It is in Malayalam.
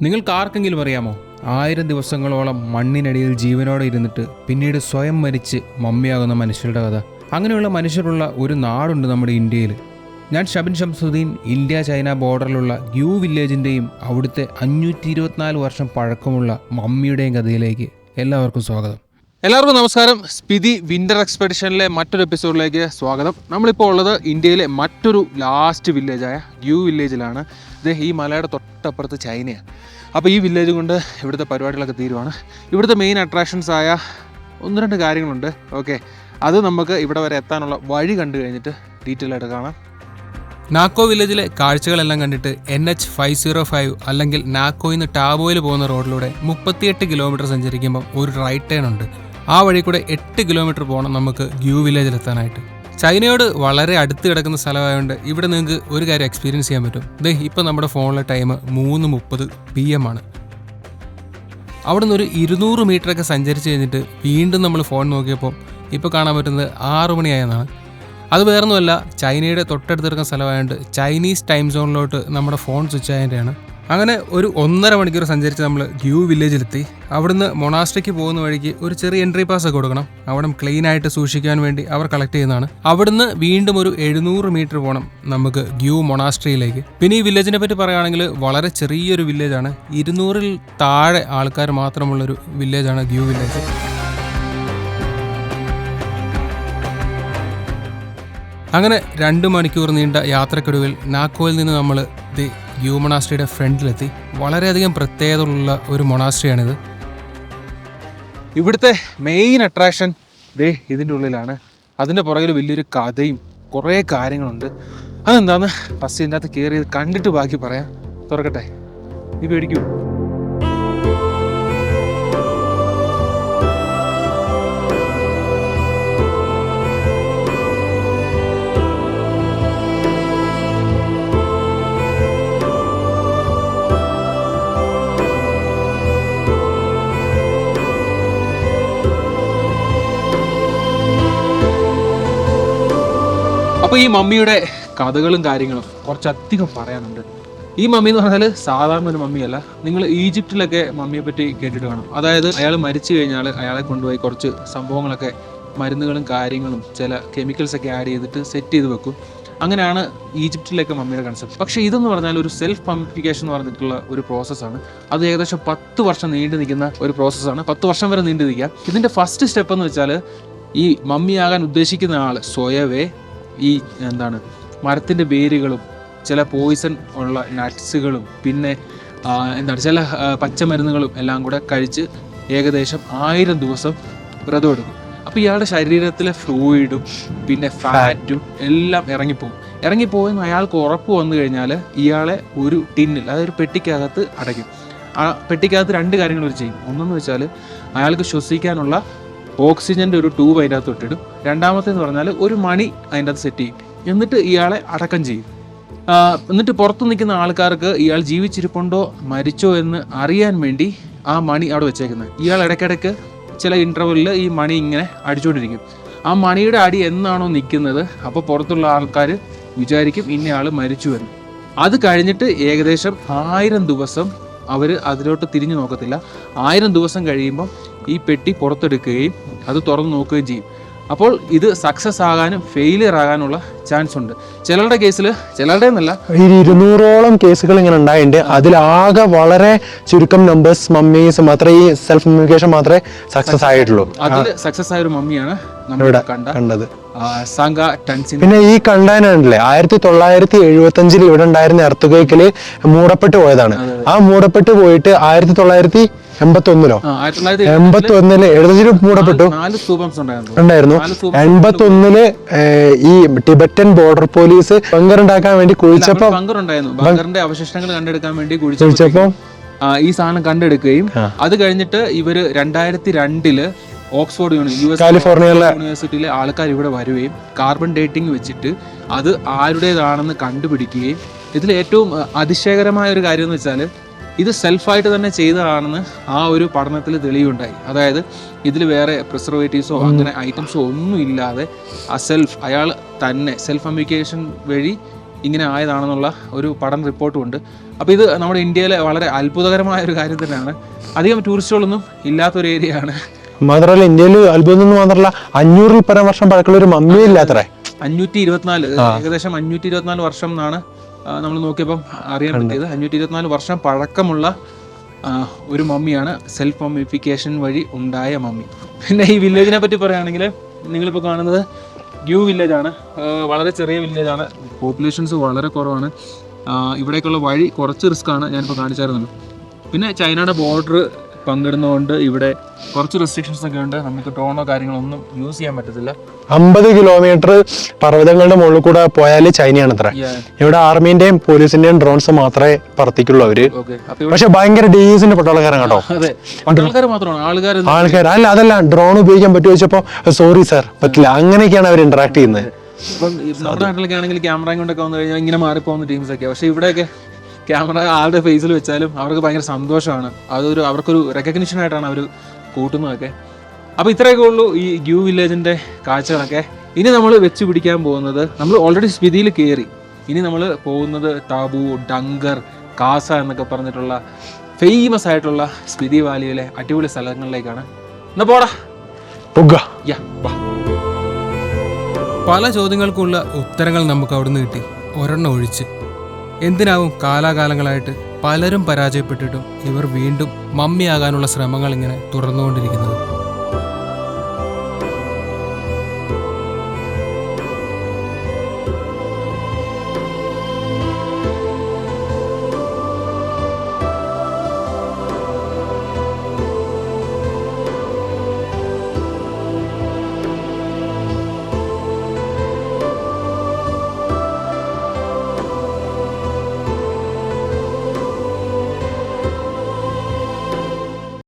നിങ്ങൾക്ക് ആർക്കെങ്കിലും അറിയാമോ 1000 ദിവസങ്ങളോളം മണ്ണിനടിയിൽ ജീവനോടെ ഇരുന്നിട്ട് പിന്നീട് സ്വയം മരിച്ച് മമ്മിയാകുന്ന മനുഷ്യരുടെ കഥ? അങ്ങനെയുള്ള മനുഷ്യരുള്ള ഒരു നാടുണ്ട് നമ്മുടെ ഇന്ത്യയിൽ. ഞാൻ ഷബിൻ ഷംസുദ്ദീൻ, ഇന്ത്യ ചൈന ബോർഡറിലുള്ള ഗ്യൂ വില്ലേജിൻ്റെയും അവിടുത്തെ 524 വർഷം പഴക്കമുള്ള മമ്മിയുടെയും കഥയിലേക്ക് എല്ലാവർക്കും സ്വാഗതം. എല്ലാവർക്കും നമസ്കാരം. സ്പിതി വിൻ്റർ എക്സ്പെഡിഷനിലെ മറ്റൊരു എപ്പിസോഡിലേക്ക് സ്വാഗതം. നമ്മളിപ്പോൾ ഉള്ളത് ഇന്ത്യയിലെ മറ്റൊരു ലാസ്റ്റ് വില്ലേജായ ഗ്യൂ വില്ലേജിലാണ്. ഇത് ഈ മലയുടെ തൊട്ടപ്പുറത്ത് ചൈനയാണ്. അപ്പോൾ ഈ വില്ലേജ് കൊണ്ട് ഇവിടുത്തെ പരിപാടികളൊക്കെ തീരുവാണ്. ഇവിടുത്തെ മെയിൻ അട്രാക്ഷൻസായ 1-2 കാര്യങ്ങളുണ്ട്. ഓക്കെ, അത് നമുക്ക് ഇവിടെ വരെ എത്താനുള്ള വഴി കണ്ടു കഴിഞ്ഞിട്ട് ഡീറ്റെയിൽ ആയിട്ട് കാണാം. നാക്കോ വില്ലേജിലെ കാഴ്ചകളെല്ലാം കണ്ടിട്ട് NH 505 അല്ലെങ്കിൽ നാക്കോയിൽ നിന്ന് ടാബോയിൽ പോകുന്ന റോഡിലൂടെ 38 കിലോമീറ്റർ സഞ്ചരിക്കുമ്പോൾ ഒരു റൈറ്റ് ടേൺ ഉണ്ട്. ആ വഴി കൂടെ 8 കിലോമീറ്റർ പോകണം നമുക്ക് ഗ്യൂ വില്ലേജിലെത്താനായിട്ട്. ചൈനയോട് വളരെ അടുത്ത് കിടക്കുന്ന സ്ഥലമായതുകൊണ്ട് ഇവിടെ നിങ്ങൾക്ക് ഒരു കാര്യം എക്സ്പീരിയൻസ് ചെയ്യാൻ പറ്റും. ഇപ്പോൾ നമ്മുടെ ഫോണിലെ ടൈം 3:30 PM ആണ്. അവിടെ നിന്ന് ഒരു 200 മീറ്ററൊക്കെ സഞ്ചരിച്ച് കഴിഞ്ഞിട്ട് വീണ്ടും നമ്മൾ ഫോൺ നോക്കിയപ്പോൾ ഇപ്പോൾ കാണാൻ പറ്റുന്നത് 6 മണിയായെന്നാണ്. അത് വേറൊന്നുമല്ല, ചൈനയുടെ തൊട്ടടുത്ത് കിടക്കുന്ന സ്ഥലമായതുകൊണ്ട് ചൈനീസ് ടൈം സോണിലോട്ട് നമ്മുടെ ഫോൺ സ്വിച്ച് ആയതിൻ്റെയാണ്. അങ്ങനെ ഒരു 1.5 മണിക്കൂർ സഞ്ചരിച്ച് നമ്മൾ ഗ്യൂ വില്ലേജിലെത്തി. അവിടുന്ന് മൊണാസ്ട്രിക്ക് പോകുന്ന വഴിക്ക് ഒരു ചെറിയ എൻട്രി പാസ് ഒക്കെ കൊടുക്കണം. അവിടെ ക്ലീൻ ആയിട്ട് സൂക്ഷിക്കാൻ വേണ്ടി അവർ കളക്ട് ചെയ്യുന്നതാണ്. അവിടുന്ന് വീണ്ടും ഒരു 700 മീറ്റർ പോകണം നമുക്ക് ഗ്യൂ മൊണാസ്ട്രിയിലേക്ക്. പിന്നെ ഈ വില്ലേജിനെ പറ്റി പറയുകയാണെങ്കിൽ വളരെ ചെറിയൊരു വില്ലേജാണ്. 200-ൽ താഴെ ആൾക്കാർ മാത്രമുള്ളൊരു വില്ലേജാണ് ഗ്യൂ വില്ലേജ്. അങ്ങനെ 2 മണിക്കൂർ നീണ്ട യാത്രക്കൊടുവിൽ നാക്കോയിൽ നിന്ന് നമ്മൾ ഗ്യൂ മൊണാസ്ട്രിയുടെ ഫ്രണ്ടിലെത്തി. വളരെയധികം പ്രത്യേകതയുള്ള ഒരു മൊണാസ്ട്രിയാണിത്. ഇവിടുത്തെ മെയിൻ അട്രാക്ഷൻ ഇതിൻ്റെ ഉള്ളിലാണ്. അതിൻ്റെ പുറകിൽ വലിയൊരു കഥയും കുറേ കാര്യങ്ങളുണ്ട്. അതെന്താണെന്ന് ഫസ്റ്റ് ഇതിൻ്റെ അകത്ത് കയറി കണ്ടിട്ട് ബാക്കി പറയാം. തുറക്കട്ടെ, നീ പേടിക്കൂ. അപ്പോൾ ഈ മമ്മിയുടെ കഥകളും കാര്യങ്ങളും കുറച്ചധികം പറയാനുണ്ട്. ഈ മമ്മി എന്ന് പറഞ്ഞാൽ സാധാരണ ഒരു മമ്മിയല്ല. നിങ്ങൾ ഈജിപ്തിലൊക്കെ മമ്മിയെ പറ്റി കേട്ടിട്ട് കാണും. അതായത് അയാൾ മരിച്ചു കഴിഞ്ഞാൽ അയാളെ കൊണ്ടുപോയി കുറച്ച് സംഭവങ്ങളൊക്കെ, മരുന്നുകളും കാര്യങ്ങളും ചില കെമിക്കൽസൊക്കെ ആഡ് ചെയ്തിട്ട് സെറ്റ് ചെയ്ത് വെക്കും. അങ്ങനെയാണ് ഈജിപ്തിലൊക്കെ മമ്മിയുടെ കൺസെപ്റ്റ്. പക്ഷേ ഇതെന്ന് പറഞ്ഞാൽ ഒരു സെൽഫ് മമ്മിഫിക്കേഷൻ എന്ന് പറഞ്ഞിട്ടുള്ള ഒരു പ്രോസസ്സാണ്. അത് ഏകദേശം 10 വർഷം നീണ്ടു നിൽക്കുന്ന ഒരു പ്രോസസ്സാണ്. 10 വർഷം വരെ നീണ്ടു നിൽക്കുക. ഇതിൻ്റെ ഫസ്റ്റ് സ്റ്റെപ്പ് എന്ന് വെച്ചാൽ ഈ മമ്മിയാകാൻ ഉദ്ദേശിക്കുന്ന ആൾ സ്വയവേ ഈ മരത്തിൻ്റെ വേരുകളും ചില പോയിസൺ ഉള്ള നട്ട്സുകളും പിന്നെ ചില പച്ചമരുന്നുകളും എല്ലാം കൂടെ കഴിച്ച് ഏകദേശം 1000 ദിവസം വ്രതം എടുക്കും. അപ്പോൾ ഇയാളുടെ ശരീരത്തിലെ ഫ്ലൂയിഡും പിന്നെ ഫാറ്റും എല്ലാം ഇറങ്ങിപ്പോയെന്ന് അയാൾക്ക് ഉറപ്പ് വന്നു കഴിഞ്ഞാൽ ഇയാളെ ഒരു ടിന്നിൽ, അതായത് പെട്ടിക്കകത്ത് അടയ്ക്കും. ആ പെട്ടിക്കകത്ത് 2 കാര്യങ്ങൾ അവർ ചെയ്യും. ഒന്നെന്ന് വെച്ചാൽ അയാൾക്ക് ശ്വസിക്കാനുള്ള ഓക്സിജൻ്റെ ഒരു ട്യൂബ് അതിൻ്റെ അകത്ത് ഇട്ടിടും. രണ്ടാമത്തേന്ന് പറഞ്ഞാൽ ഒരു മണി അതിൻ്റെ അകത്ത് സെറ്റ് ചെയ്യും. എന്നിട്ട് ഇയാളെ അടക്കം ചെയ്യും. എന്നിട്ട് പുറത്ത് നിൽക്കുന്ന ആൾക്കാർക്ക് ഇയാൾ ജീവിച്ചിരിപ്പുണ്ടോ മരിച്ചോ എന്ന് അറിയാൻ വേണ്ടി ആ മണി അവിടെ വെച്ചേക്കുന്നത്. ഇയാൾ ഇടയ്ക്കിടയ്ക്ക് ചില ഇൻ്റർവെല്ലിൽ ഈ മണി ഇങ്ങനെ അടിച്ചുകൊണ്ടിരിക്കും. ആ മണിയുടെ അടി എന്നാണോ നിൽക്കുന്നത് അപ്പോൾ പുറത്തുള്ള ആൾക്കാർ വിചാരിക്കും ഇന്നയാൾ മരിച്ചു എന്ന്. അത് കഴിഞ്ഞിട്ട് ഏകദേശം 1000 ദിവസം അവർ അതിലോട്ട് തിരിഞ്ഞു നോക്കത്തില്ല. 1000 ദിവസം കഴിയുമ്പം ഈ പെട്ടി പുറത്തെടുക്കുകയും അത് തുറന്ന് നോക്കുകയും ചെയ്യും. അപ്പോൾ ഇത് സക്സസ് ആകാനും ഫെയിലിയർ ആകാനുള്ള ചാൻസ് ഉണ്ട്. ചിലരുടെ കേസിൽ, ചിലരുടെ എന്നല്ല, 200ഓളം കേസുകൾ ഇങ്ങനെ ഉണ്ടായിട്ടുണ്ട്. അതിലാകെ വളരെ ചുരുക്കം നമ്പേഴ്സ് മമ്മീസ് മാത്രമേ ഈ സെൽഫ് മമ്മിഫിക്കേഷൻ മാത്രമേ സക്സസ് ആയിട്ടുള്ളൂ. അതിൽ സക്സസ് ആയ ഒരു മമ്മിയാണ് നമ്മളിവിടെ കണ്ടത്, സാങ്ക ടൻസിൻ. പിന്നെ ഈ കണ്ടാനല്ലേ 1975 ഇവിടെ ഉണ്ടായിരുന്ന എർത്തുകേക്കില് മൂടപ്പെട്ട് പോയതാണ്. ആ മൂടപ്പെട്ട് പോയിട്ട് 1981 മൂടപ്പെട്ടു ഉണ്ടായിരുന്നു. 81 ഈ ടിബറ്റൻ ബോർഡർ പോലീസ് ബങ്കർ ഉണ്ടാക്കാൻ വേണ്ടി കുഴിച്ചപ്പോ അവശിഷ്ടങ്ങൾ കണ്ടെടുക്കാൻ വേണ്ടി കുഴിച്ചപ്പോ ഈ സാധനം കണ്ടെടുക്കുകയും അത് കഴിഞ്ഞിട്ട് ഇവര് 2002 ഓക്സ്ഫോർഡ് കാലിഫോർണിയയിലെ യൂണിവേഴ്സിറ്റിയിലെ ആൾക്കാർ ഇവിടെ വരികയും കാർബൺ ഡേറ്റിംഗ് വെച്ചിട്ട് അത് ആരുടേതാണെന്ന് കണ്ടുപിടിക്കുകയും ഇതിൽ ഏറ്റവും അതിശയകരമായ ഒരു കാര്യം എന്ന് വെച്ചാൽ ഇത് സെൽഫായിട്ട് തന്നെ ചെയ്തതാണെന്ന് ആ ഒരു പഠനത്തിൽ തെളിവുണ്ടായി. അതായത് ഇതിൽ വേറെ പ്രിസർവേറ്റീവ്സോ അങ്ങനെ ഐറ്റംസോ ഒന്നും ഇല്ലാതെ അയാൾ തന്നെ സെൽഫ് അമ്മിക്കേഷൻ വഴി ഇങ്ങനെ ആയതാണെന്നുള്ള ഒരു പഠന റിപ്പോർട്ടും ഉണ്ട്. അപ്പോൾ ഇത് നമ്മുടെ ഇന്ത്യയിലെ വളരെ അത്ഭുതകരമായ ഒരു കാര്യം തന്നെയാണ്. അധികം ടൂറിസ്റ്റുകളൊന്നും ഇല്ലാത്തൊരു ഏരിയ ആണ്. മാത്രമല്ല ഇന്ത്യയിൽ അത്ഭുതം മാത്രമല്ല 500-ൽ പരം വർഷം പഴക്കമുള്ള ഒരു മമ്മി ഇല്ലാത്രേ. 524 ഏകദേശം 524 വർഷം എന്നാണ് നമ്മൾ നോക്കിയപ്പം അറിയാൻ പറ്റിയത്. 524 വർഷം പഴക്കമുള്ള ഒരു മമ്മിയാണ്, സെൽഫ് മമ്മിഫിക്കേഷൻ വഴി ഉണ്ടായ മമ്മി. പിന്നെ ഈ വില്ലേജിനെ പറ്റി പറയുകയാണെങ്കിൽ നിങ്ങളിപ്പോൾ കാണുന്നത് ഗ്യൂ വില്ലേജാണ്. വളരെ ചെറിയ വില്ലേജാണ്, പോപ്പുലേഷൻസ് വളരെ കുറവാണ്. ഇവിടേക്കുള്ള വഴി കുറച്ച് റിസ്ക്കാണ്, ഞാനിപ്പോൾ കാണിച്ചായിരുന്നല്ലോ. പിന്നെ ചൈനയുടെ ബോർഡർ പങ്കിടുന്നതുകൊണ്ട് ഇവിടെ കുറച്ച് റെസ്ട്രിക്ഷൻസ് ഒക്കെ ഉണ്ട്. നമുക്ക് ഡ്രോണോ കാര്യങ്ങളൊന്നും യൂസ് ചെയ്യാൻ പറ്റത്തില്ല. 50 കിലോമീറ്റർ പർവ്വതങ്ങളുടെ മുകളിൽ കൂടെ പോയാൽ ചൈനയാണ് അത്ര. ഇവിടെ ആർമീന്റെയും പോലീസിന്റെയും ഡ്രോൺസ് മാത്രമേ പറത്തിക്കുള്ളൂ അവര്. പക്ഷെ ഭയങ്കര ഡീസന്റ് പട്ടാളക്കാരൻ കേട്ടോ. ആൾക്കാർ അല്ല, അതല്ല ഡ്രോൺ ഉപയോഗിക്കാൻ പറ്റുമോ ചോദിച്ചപ്പോ സോറി സാർ പറ്റില്ല, അങ്ങനെയൊക്കെയാണ് അവർ ഇന്ററാക്ട് ചെയ്യുന്നത്. ഇപ്പം നമ്മുടെ നാട്ടിലൊക്കെ ആണെങ്കിൽ ക്യാമറ കൊണ്ടൊക്കെ വന്നു കഴിഞ്ഞാൽ ഇങ്ങനെ മാറിപ്പോകുന്ന ടീംസൊക്കെ. പക്ഷെ ഇവിടെയൊക്കെ ക്യാമറ ആളുടെ ഫേസിൽ വെച്ചാലും അവർക്ക് ഭയങ്കര സന്തോഷമാണ്. അവർക്കൊരു റെക്കഗ്നിഷൻ ആയിട്ടാണ് അവർ കൂട്ടുന്നതൊക്കെ. അപ്പോൾ ഇത്രയൊക്കെ ഉള്ളൂ ഈ ഗ്യൂ വില്ലേജിൻ്റെ കാഴ്ചകളൊക്കെ. ഇനി നമ്മൾ വെച്ച് പിടിക്കാൻ പോകുന്നത്, നമ്മൾ ഓൾറെഡി സ്പിതിയിൽ കയറി, ഇനി നമ്മൾ പോകുന്നത് ടാബു, ഡങ്കർ, കാസ എന്നൊക്കെ പറഞ്ഞിട്ടുള്ള ഫേമസ് ആയിട്ടുള്ള സ്പിതി വാലിയിലെ അടിപൊളി സ്ഥലങ്ങളിലേക്കാണ്. എന്നാ പോടാ. പല ചോദ്യങ്ങൾക്കുള്ള ഉത്തരങ്ങൾ നമുക്ക് അവിടുന്ന് കിട്ടി, ഒരെണ്ണം ഒഴിച്ച്. എന്തിനാവും കാലാകാലങ്ങളായിട്ട് പലരും പരാജയപ്പെട്ടിട്ടും ഇവർ വീണ്ടും മമ്മിയാകാനുള്ള ശ്രമങ്ങൾ ഇങ്ങനെ തുടർന്നുകൊണ്ടിരിക്കുന്നത്?